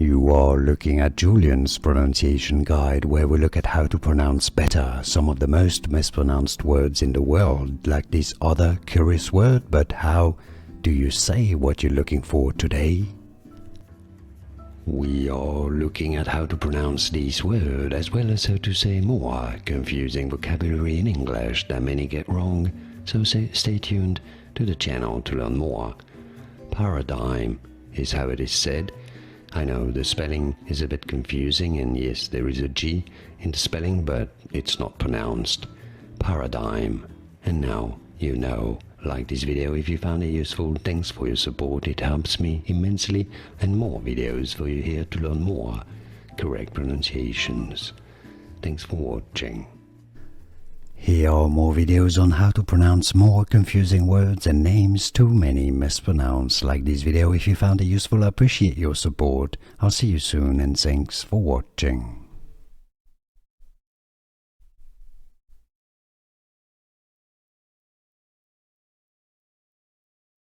You are looking at Julian's pronunciation guide, where we look at how to pronounce better some of the most mispronounced words in the world, like this other curious word. But how do you say what you're looking for today? We are looking at how to pronounce this word, as well as how to say more confusing vocabulary in English that many get wrong, so stay tuned to the channel to learn more. Paradigm is how it is said. I know the spelling is a bit confusing, and yes, there is a G in the spelling, but it's not pronounced. Paradigm. And now you know. Like this video if you found it useful. Thanks for your support, it helps me immensely, and more videos for you here to learn more correct pronunciations. Thanks for watching. Here are more videos on how to pronounce more confusing words and names too many mispronounced. Like this video if you found it useful. I appreciate your support. I'll see you soon, and thanks for watching.